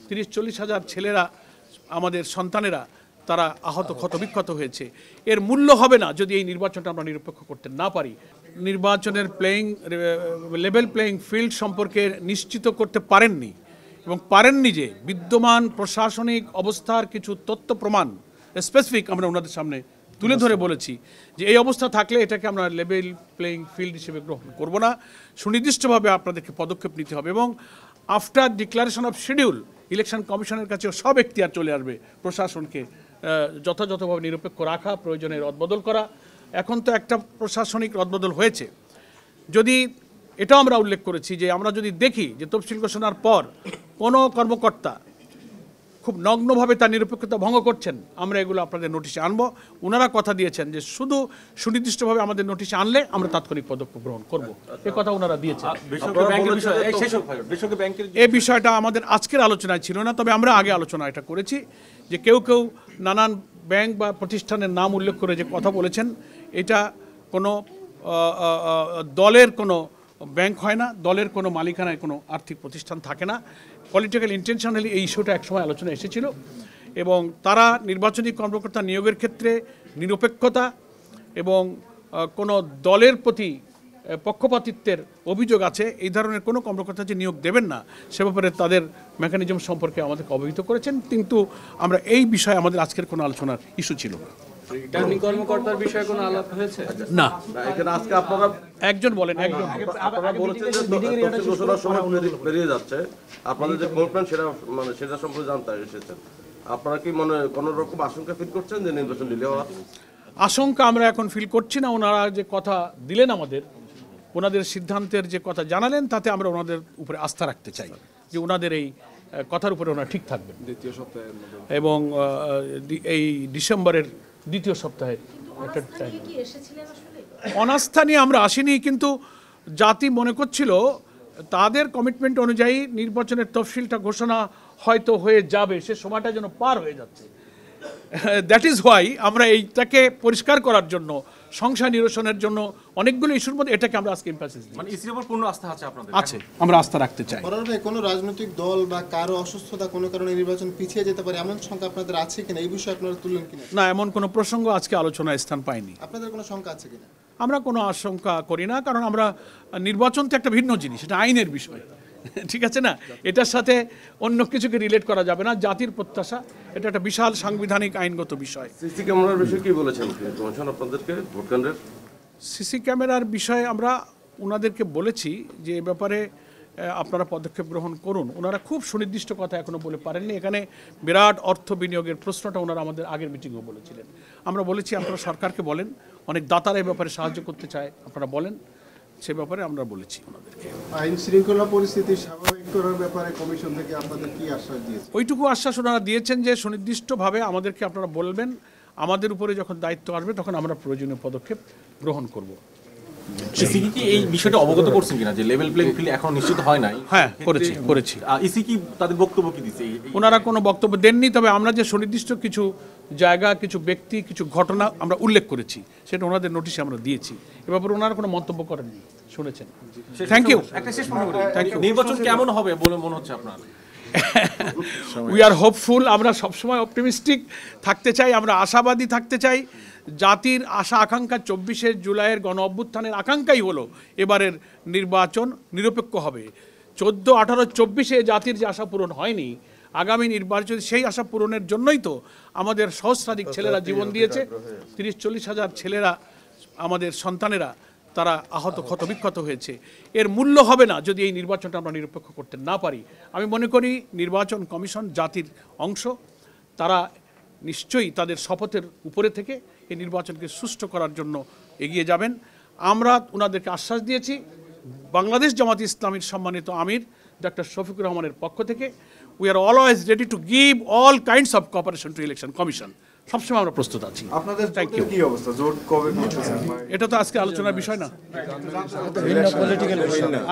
30-40 হাজার ছেলেরা, আমাদের সন্তানেরা তারা আহত ক্ষতবিক্ষত হয়েছে। এর মূল্য হবে না যদি এই নির্বাচনটা আমরা নিরপেক্ষ করতে না পারি। নির্বাচনের লেভেল প্লেয়িং ফিল্ড সম্পর্কে নিশ্চিত করতে পারেননি এবং পারেননি যে বিদ্যমান প্রশাসনিক অবস্থার কিছু তথ্য প্রমাণ স্পেসিফিক আমরা ওনাদের সামনে তুলে ধরে বলেছি যে এই অবস্থা থাকলে এটাকে আমরা লেভেল প্লেয়িং ফিল্ড হিসেবে গ্রহণ করব না, সুনির্দিষ্টভাবে আপনাদেরকে পদক্ষেপ নিতে হবে। এবং after declaration of schedule election কমিশনের কাছেও সব এখতিয়ার চলে আসবে প্রশাসনকে যথাযথভাবে নিরপেক্ষ রাখা, প্রয়োজনে রদবদল করা। এখন তো একটা প্রশাসনিক রদবদল হয়েছে। যদি এটাও আমরা উল্লেখ করেছি যে আমরা যদি দেখি যে তফসিল ঘোষণার পর কোনো কর্মকর্তা খুব নগ্নভাবে তার নিরপেক্ষতা ভঙ্গ করছেন, আমরা এগুলো আপনাদের নোটিশে আনবো। ওনারা কথা দিয়েছেন যে শুধু সুনির্দিষ্টভাবে আমাদের নোটিশে আনলে আমরা তাৎক্ষণিক পদক্ষেপ গ্রহণ করব, এ কথা ওনারা দিয়েছেন। এই বিষয়টা আমাদের আজকের আলোচনায় ছিল না, তবে আমরা আগে আলোচনা এটা করেছি যে কেউ কেউ নানান ব্যাংক বা প্রতিষ্ঠানের নাম উল্লেখ করে যে কথা বলেছেন, এটা কোনো দলের কোনো ব্যাংক হয় না, দলের কোনো মালিকানায় কোনো আর্থিক প্রতিষ্ঠান থাকে না। পলিটিক্যাল ইন্টেনশনালি এই ইস্যুটা একসময় আলোচনা এসেছিল এবং তারা নির্বাচনী কর্মকর্তা নিয়োগের ক্ষেত্রে নিরপেক্ষতা এবং কোনো দলের প্রতি পক্ষপাতিত্বের অভিযোগ আছে এই ধরনের কোনো কর্মকর্তা যে নিয়োগ দেবেন না সে ব্যাপারে তাদের মেকানিজম সম্পর্কে আমাদেরকে অবহিত করেছেন, কিন্তু আমরা এই বিষয়ে আমাদের আজকের কোনো আলোচনার ইস্যু ছিল না। রিটার্নিং কর্মকর্তার বিষয়ে কোনো আলাপ হয়েছে না। এখানে আজকে আপনারা একজন বলেন, একজন আপনারা বলেছেন যে তফসিল ঘোষণার সময় পেরিয়ে যাচ্ছে, আপনাদের যে কমিটমেন্ট সেটা সম্পর্কে জানতে এসেছেন। আপনারা কি কোনো রকম আশঙ্কা ফিল করছেন যে নির্বাচন ডিলে হওয়ার? আশঙ্কা আমরা এখন ফিল করছি না। ওনারা যে কথা দিলেন আমাদের, ওনাদের সিদ্ধান্তের যে কথা জানালেন, তাতে আমরা ওনাদের উপরে আস্থা রাখতে চাই যে ওনাদের এই কথার উপরে ওনারা ঠিক থাকবেন দ্বিতীয় সপ্তাহে এবং এই ডিসেম্বরের দ্বিতীয় সপ্তাহে একটা টাইম। অনাস্থা নিয়ে আমরা আসিনি, কিন্তু জাতি মনে করছিল তাদের কমিটমেন্ট অনুযায়ী নির্বাচনের তফসিলটা ঘোষণা হয়তো হয়ে যাবে, সে সময়টা যেন পার হয়ে যাচ্ছে। দ্যাট ইজ হোয়াই আমরা এইটাকে পরিষ্কার করার জন্য, সংশয় নিরসনের জন্য অনেকগুলো ইস্যুর মধ্যে এটাকে আমরা আজকে এমফাসিস দিই। মানে ইসির উপর পূর্ণ আস্থা আছে আপনাদের? আছে, আমরা আস্থা রাখতে চাই। কোনো রাজনৈতিক দল বা কারো অসুস্থতা কোনো কারণে নির্বাচন পিছিয়ে যেতে পারে এমন শঙ্কা আপনাদের আছে কিনা, এই বিষয়ে আপনারা তুললেন কিনা? না, এমন কোনো প্রসঙ্গ আজকে আলোচনায় স্থান পায়নি। আপনাদের কোনো শঙ্কা আছে কিনা? আমরা কোনো আশঙ্কা করি না, কারণ আমরা নির্বাচন তো একটা ভিন্ন জিনিস, এটা আইনের বিষয়, ঠিক আছে না? এটার সাথে অন্য কিছুকে রিলেট করা যাবে না। জাতির প্রত্যাশা, এটা একটা বিশাল সাংবিধানিক আইনগত বিষয়। সিসি ক্যামেরার বিষয়ে কি বলেছেন কমিশন আপনাদেরকে ভোট কেন্দ্রের? সিসি ক্যামেরার বিষয়ে আমরা ওনাদেরকে বলেছি যে এ ব্যাপারে আপনারা পদক্ষেপ গ্রহণ করুন। ওনারা খুব সুনির্দিষ্ট কথা এখনো বলে পারেননি। এখানে বিরাট অর্থ বিনিয়োগের প্রশ্নটা ওনারা আমাদের আগের মিটিংয়েও বলেছিলেন। আমরা বলেছি আপনারা সরকারকে বলেন, অনেক দাতারা এই ব্যাপারে সাহায্য করতে চায়, আপনারা বলেন, সে ব্যাপারে আমরা বলেছি ওনাদেরকে। আইন শৃঙ্খলা পরিস্থিতি স্বাভাবিক করার ব্যাপারে কমিশন থেকে আপনাদের কি আশ্বাস দিয়েছে? ওইটুকু আশ্বাস ওনারা দিয়েছেন যে সুনির্দিষ্টভাবে আমাদেরকে আপনারা বলবেন, আমাদের উপরে যখন দায়িত্ব আসবে তখন আমরা প্রয়োজনীয় পদক্ষেপ গ্রহণ করব। ইসি কি এই বিষয়টা অবগত করছেন কিনা যে লেভেল প্লেইং ফিল্ড এখন নিশ্চিত হয় নাই? হ্যাঁ, করেছি। ইসি কি তাদের বক্তব্য কি দিচ্ছে? ওনারা কোনো বক্তব্য দেননি, তবে আমরা যে সুনির্দিষ্ট কিছু জায়গা, কিছু ব্যক্তি, কিছু ঘটনা আমরা উল্লেখ করেছি, সেটা ওনাদের নোটিশে আমরা দিয়েছি। এ ব্যাপারে ওনারা কোনো মন্তব্য করেননি, শুনেছেন। Thank you. একটা শেষ প্রশ্ন করি, নির্বাচন কেমন হবে বলে মনে হচ্ছে আপনার? We are hopeful. আমরা সবসময় অপটিমিস্টিক থাকতে চাই, আমরা আশাবাদী থাকতে চাই। জাতির আশা আকাঙ্ক্ষা 24শে জুলাইয়ের গণ অভ্যুত্থানের আকাঙ্ক্ষাই হলো এবারের নির্বাচন নিরপেক্ষ হবে। 14, 18, 24-এ জাতির যে আশা পূরণ হয়নি, আগামী নির্বাচন সেই আশা পূরণের জন্যই তো আমাদের সহস্রাধিক ছেলেরা জীবন দিয়েছে। 30-40 হাজার ছেলেরা, আমাদের সন্তানেরা তারা আহত ক্ষতবিক্ষত হয়েছে। এর মূল্য হবে না যদি এই নির্বাচনটা আমরা নিরপেক্ষ করতে না পারি। আমি মনে করি নির্বাচন কমিশন জাতির অংশ, তারা নিশ্চয়ই তাদের শপথের উপরে থেকে এই নির্বাচনকে সুষ্ঠু করার জন্য এগিয়ে যাবেন। আমরা ওনাদেরকে আশ্বাস দিয়েছি, বাংলাদেশ জামাত ইসলামীর সম্মানিত আমির ডক্টর শফিকুর রহমানের পক্ষ থেকে we are always ready to give all kinds of cooperation two election commission. সবসময় আমরা প্রস্তুত আছি। আপনাদের থ্যাংক ইউ। কি অবস্থা, জোট কবে করতেছেন? এটা তো আজকে আলোচনার বিষয় না,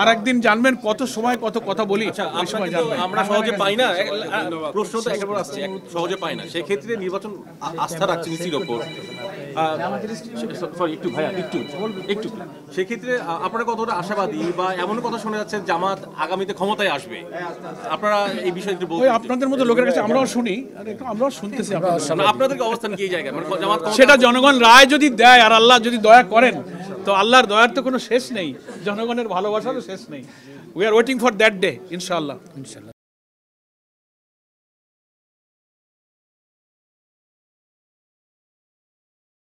আর একদিন জানবেন কত সময় কত কথা বলি। ওই সময় জানবেন। আমরা সহজে পাই না, প্রশ্ন তো একেবারে আসছে, সহজে পাই না। সেই ক্ষেত্রে নির্বাচন আস্থা রাখছেন ইসির ওপর, সরি একটু ভাইয়া একটু সেক্ষেত্রে আপনারা কতটা আশাবাদী বা এমন কথা শোনা যাচ্ছে জামাত আগামীতে ক্ষমতায় আসবে, আপনারা এই বিষয়ে একটু ওই বলবেন? আপনাদের মতো লোকের কাছে আমরাও শুনি আর একটু আমরাও শুনতেছি আপনাদের। আপনাদের অবস্থান কি এই জায়গায়, মানে জামাত সেটা জনগণ রায় যদি দেয় আর আল্লাহ যদি দয়া করেন, তো আল্লাহর দয়ার তো কোনো শেষ নেই, জনগণের ভালোবাসারও শেষ নেই। We are waiting for that day, ইনশাআল্লাহ।